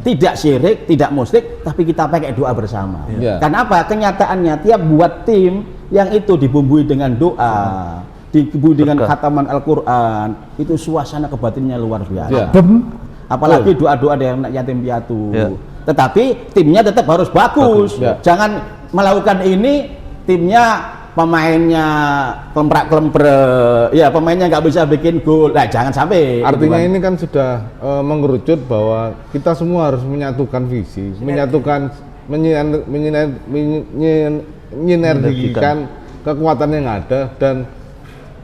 Tidak syirik, tidak musyrik, tapi kita pakai doa bersama. Karena apa? Kenyataannya tiap buat tim yang itu dibumbui dengan doa, dibumbui dengan khataman Al-Qur'an, itu suasana kebatinnya luar biasa. Apalagi doa-doa dari anak yatim piatu. Tetapi timnya tetap harus bagus. Jangan melakukan ini timnya pemainnya kelemprak-kelemper, ya pemainnya nggak bisa bikin gol. Nah, jangan sampai. Artinya ini kan sudah mengerucut bahwa kita semua harus menyatukan visi, menyinergikan kekuatan yang ada dan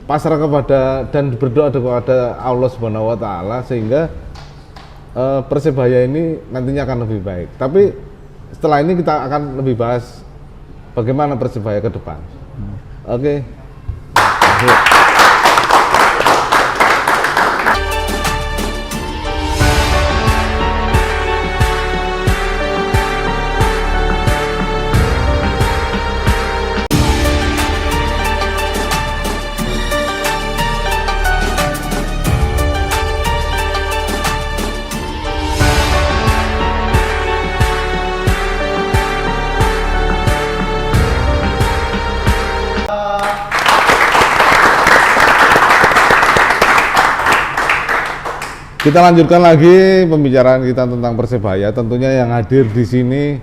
pasrah kepada dan berdoa kepada Allah Subhanahu wa taala sehingga Persebaya ini nantinya akan lebih baik. Tapi setelah ini kita akan lebih bahas bagaimana Persebaya ke depan. Oke. Kita lanjutkan lagi pembicaraan kita tentang Persebaya. Tentunya yang hadir di sini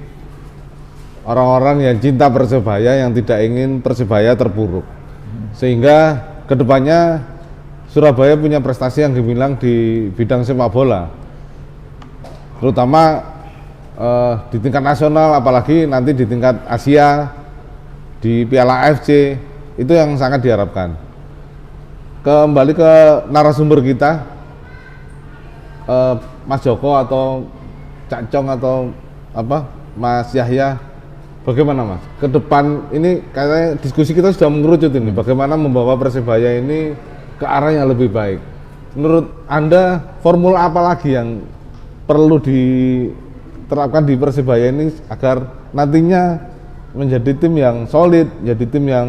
orang-orang yang cinta Persebaya, yang tidak ingin Persebaya terpuruk. Sehingga kedepannya Surabaya punya prestasi yang gemilang di bidang sepak bola, terutama di tingkat nasional, apalagi nanti di tingkat Asia, di Piala AFC, itu yang sangat diharapkan. Kembali ke narasumber kita, Mas Joko atau Cak Cong atau apa, Mas Yahya, bagaimana Mas? Ke depan ini kayaknya diskusi kita sudah mengerucut ini, bagaimana membawa Persebaya ini ke arah yang lebih baik. Menurut Anda, formula apa lagi yang perlu diterapkan di Persebaya ini agar nantinya menjadi tim yang solid, jadi tim yang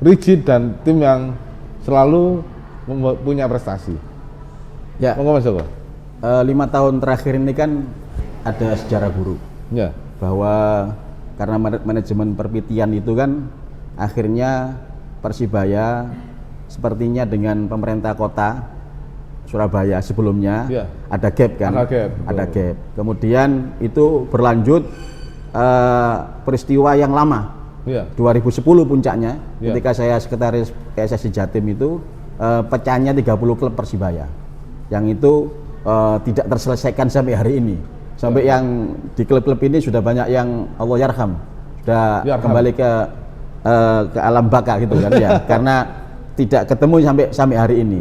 rigid dan tim yang selalu punya prestasi. Ya. Monggo Mas Joko. 5 tahun terakhir ini kan ada sejarah buruk. Ya. Bahwa karena manajemen perpitian itu kan akhirnya Persibaya sepertinya dengan pemerintah kota Surabaya sebelumnya ada gap kan, ada gap. Kemudian itu berlanjut peristiwa yang lama, 2010 puncaknya, ketika saya sekretaris PSSI Jatim itu pecahnya 30 klub Persibaya, yang itu tidak terselesaikan sampai hari ini, sampai yang di klub-klub ini sudah banyak yang Allah yarham, sudah kembali ke alam baka gitu kan ya, karena tidak ketemu sampai hari ini.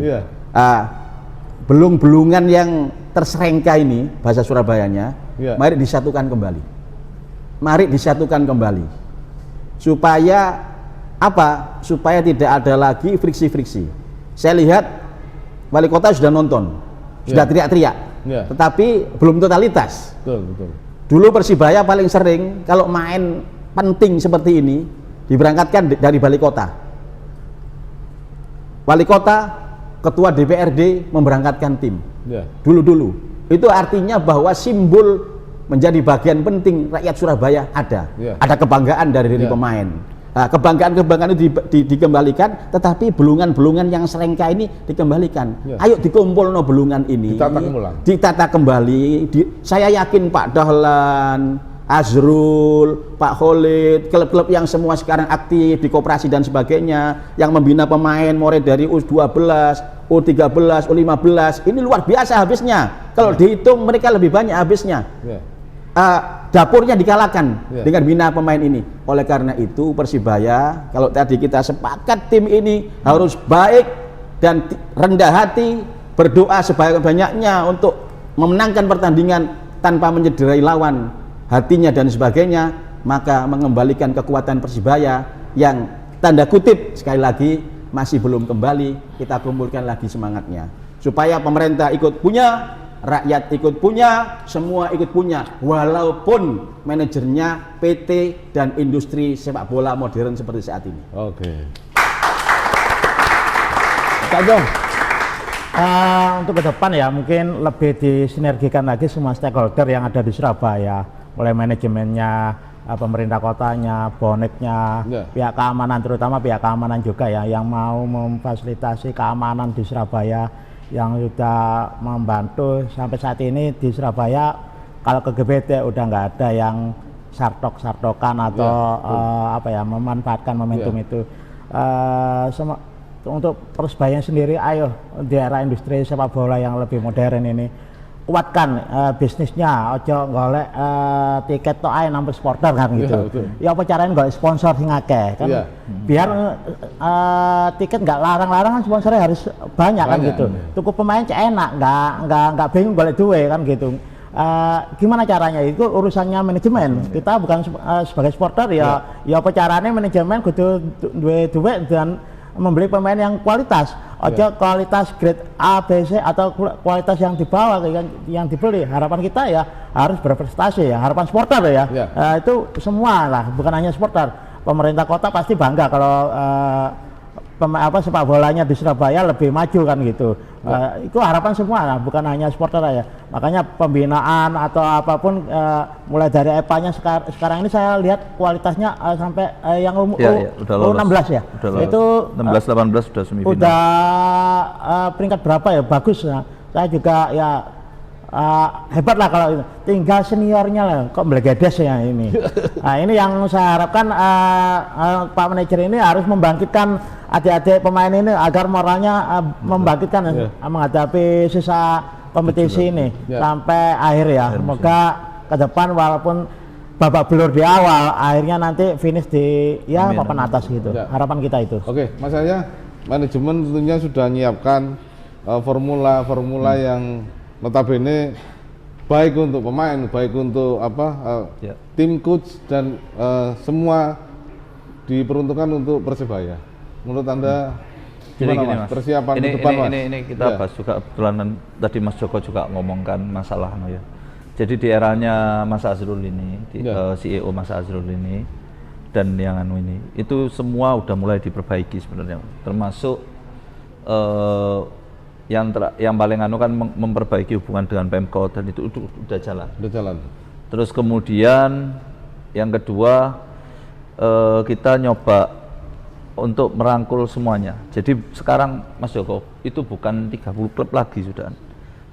Belung-belungan yang terserengka ini bahasa Surabayanya, mari disatukan kembali. Mari disatukan kembali. Supaya apa? Supaya tidak ada lagi friksi-friksi. Saya lihat wali kota sudah nonton, sudah teriak-teriak, tetapi belum totalitas. Betul. Dulu Persibaya paling sering kalau main penting seperti ini diberangkatkan dari wali kota. Wali kota, ketua DPRD memberangkatkan tim. Dulu-dulu. Itu artinya bahwa simbol menjadi bagian penting rakyat Surabaya ada. Ada kebanggaan dari pemain. Nah, kebanggaan-kebanggaan itu dikembalikan, tetapi belungan-belungan yang serengka ini dikembalikan. Ayo dikumpul no belungan ini. Ditata kembali. Saya yakin Pak Dahlan, Azrul, Pak Khalid, klub-klub yang semua sekarang aktif di koperasi dan sebagainya, yang membina pemain mulai dari U12, U13, U15, ini luar biasa habisnya. Kalau dihitung mereka lebih banyak habisnya. Dapurnya dikalahkan dengan bina pemain ini. Oleh karena itu Persibaya, kalau tadi kita sepakat tim ini harus baik dan rendah hati, berdoa sebanyak-banyaknya untuk memenangkan pertandingan tanpa menyederai lawan, hatinya dan sebagainya, maka mengembalikan kekuatan Persibaya yang tanda kutip sekali lagi masih belum kembali. Kita kumpulkan lagi semangatnya supaya pemerintah ikut punya, rakyat ikut punya, semua ikut punya, walaupun manajernya PT dan industri sepak bola modern seperti saat ini. Oke. Pak Jong, untuk ke depan ya mungkin lebih disinergikan lagi semua stakeholder yang ada di Surabaya, mulai manajemennya, pemerintah kotanya, boneknya, pihak keamanan, terutama pihak keamanan juga ya, yang mau memfasilitasi keamanan di Surabaya, yang sudah membantu sampai saat ini di Surabaya. Kalau ke GBT udah nggak ada yang sartok-sartokan atau memanfaatkan momentum itu. Untuk Persebaya sendiri, ayo di era industri sepak bola yang lebih modern ini, kuatkan bisnisnya, ojo golek tiket to ae nambah supporter kan gitu. Ya apa caranya golek sponsor sing akeh kan, biar tiket nggak larang-larang kan, sponsornya harus banyak kan gitu. Tuku pemain cek enak, nggak bingung golek duit kan gitu. Gimana caranya? Itu urusannya manajemen. Kita bukan sebagai supporter ya apa caranya manajemen kudu duit dan membeli pemain yang kualitas. Ojo kualitas grade A, B, C atau kualitas yang di bawah yang dibeli. Harapan kita ya harus berprestasi ya. Harapan supporter ya. Itu semua lah, bukan hanya supporter. Pemerintah kota pasti bangga kalau sepak bolanya di Surabaya lebih maju kan gitu. Itu harapan semua lah, bukan hanya supporter ya. Makanya pembinaan atau apapun mulai dari EPA-nya sekarang ini saya lihat kualitasnya sampai yang U16 ya. Itu 16-18 sudah semifinal. Udah peringkat berapa ya, bagus ya. Saya juga ya hebat lah kalau itu. Tinggal seniornya lah, kok melegedes ya ini. Nah ini yang saya harapkan Pak Manajer ini harus membangkitkan adik-adik pemain ini agar moralnya membangkitkan menghadapi sisa kompetisi ini sampai akhir ya. Semoga ke depan walaupun babak belur di awal, akhirnya nanti finish di papan atas gitu. Harapan kita itu. Oke, Mas Saya, manajemen tentunya sudah menyiapkan formula-formula yang notabene baik untuk pemain, baik untuk tim coach dan semua diperuntukkan untuk Persebaya. Menurut Anda gimana Mas? Persiapan ke depan Mas? Ini kita bahas juga, kebetulan tadi Mas Joko juga ngomongkan masalah Jadi di eranya Mas Azrul ini, Ya. CEO Mas Azrul ini dan yang anu ini, itu semua udah mulai diperbaiki sebenarnya. Termasuk yang paling anu kan memperbaiki hubungan dengan Pemkot, dan itu udah jalan. Udah jalan. Terus kemudian yang kedua kita nyoba untuk merangkul semuanya. Jadi sekarang Mas Joko itu bukan 30 klub lagi sudah.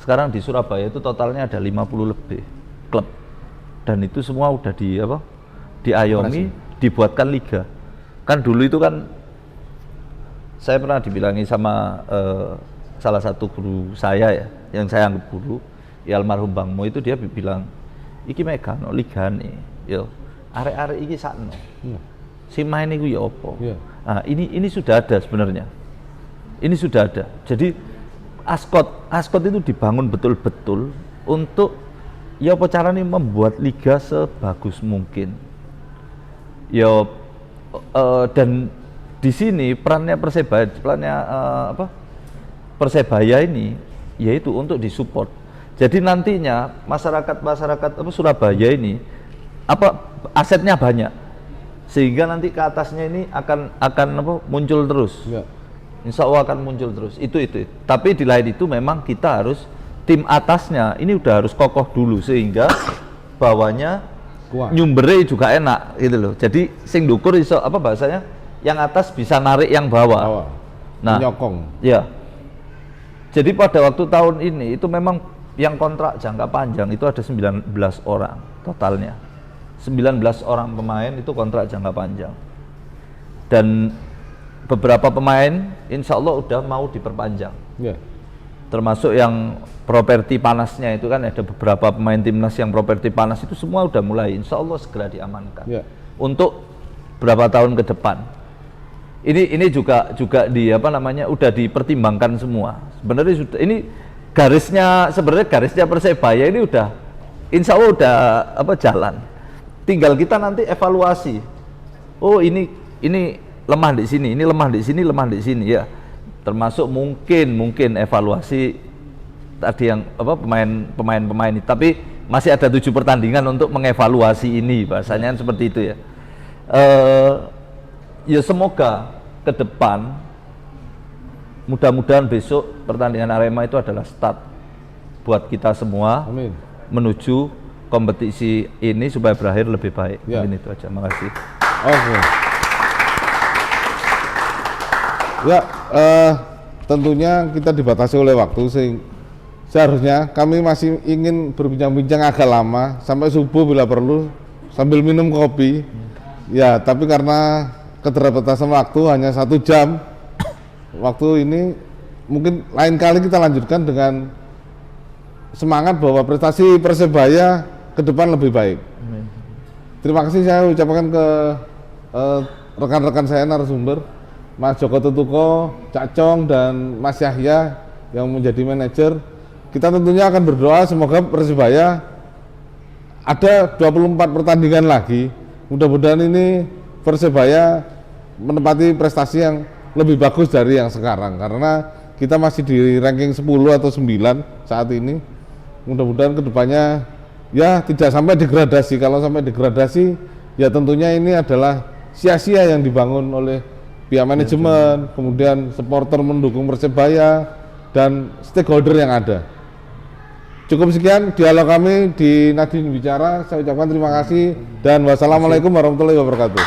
Sekarang di Surabaya itu totalnya ada 50 lebih klub. Dan itu semua udah diayomi, dibuatkan liga. Kan dulu itu kan saya pernah dibilangi sama salah satu guru saya ya, yang saya anggap guru, ya almarhum Bang Mo, itu dia bilang, iki megano ligane, yo arek-arek iki sakno. Si main iku ya apa? Nah, ini sudah ada sebenarnya. Ini sudah ada. Jadi Askot itu dibangun betul-betul untuk ya apa caranya membuat liga sebagus mungkin. Ya dan di sini perannya Persebaya ini yaitu untuk disupport. Jadi nantinya masyarakat Surabaya ini asetnya banyak, sehingga nanti ke atasnya ini akan muncul terus. Ya. Insya Allah akan muncul terus. Itu. Tapi di lain itu memang kita harus tim atasnya ini udah harus kokoh dulu, sehingga bawahnya nyumbere juga enak gitu loh. Jadi sing dukur iso bahasanya, yang atas bisa narik yang bawah. Nah, menyokong. Ya. Jadi pada waktu tahun ini itu memang yang kontrak jangka panjang itu ada 19 orang totalnya. 19 orang pemain itu kontrak jangka panjang. Dan beberapa pemain insya Allah udah mau diperpanjang. Yeah. Termasuk yang properti panasnya itu kan ada beberapa pemain timnas yang properti panas itu semua udah mulai insya Allah segera diamankan. Yeah. Untuk berapa tahun ke depan. Ini juga udah dipertimbangkan semua. Sebenarnya sudah ini garisnya Persebaya ini udah insya Allah udah jalan. Tinggal kita nanti evaluasi. Oh ini lemah di sini, ini lemah di sini ya. Termasuk mungkin evaluasi tadi yang pemain itu. Tapi masih ada 7 pertandingan untuk mengevaluasi ini, bahasanya seperti itu ya. Ya semoga ke depan mudah-mudahan besok pertandingan Arema itu adalah start buat kita semua. Amin. Menuju kompetisi ini supaya berakhir lebih baik. Ya. Mungkin itu aja. Makasih. Oke. Ya, tentunya kita dibatasi oleh waktu, seharusnya kami masih ingin berbincang-bincang agak lama sampai subuh bila perlu sambil minum kopi. Ya, tapi karena keterbatasan waktu hanya 1 jam waktu ini, mungkin lain kali kita lanjutkan dengan semangat bahwa prestasi Persebaya ke depan lebih baik. Terima kasih saya ucapkan ke rekan-rekan saya narasumber, Mas Joko Tutuko, Cak Cong, dan Mas Yahya yang menjadi manajer. Kita tentunya akan berdoa semoga Persebaya ada 24 pertandingan lagi. Mudah-mudahan ini Persebaya menempati prestasi yang lebih bagus dari yang sekarang, karena kita masih di ranking 10 atau 9 saat ini. Mudah-mudahan kedepannya ya tidak sampai degradasi. Kalau sampai degradasi ya tentunya ini adalah sia-sia yang dibangun oleh pihak manajemen, kemudian supporter mendukung Persebaya dan stakeholder yang ada. Cukup sekian dialog kami di Nadine Bicara. Saya ucapkan terima kasih dan wassalamualaikum warahmatullahi wabarakatuh.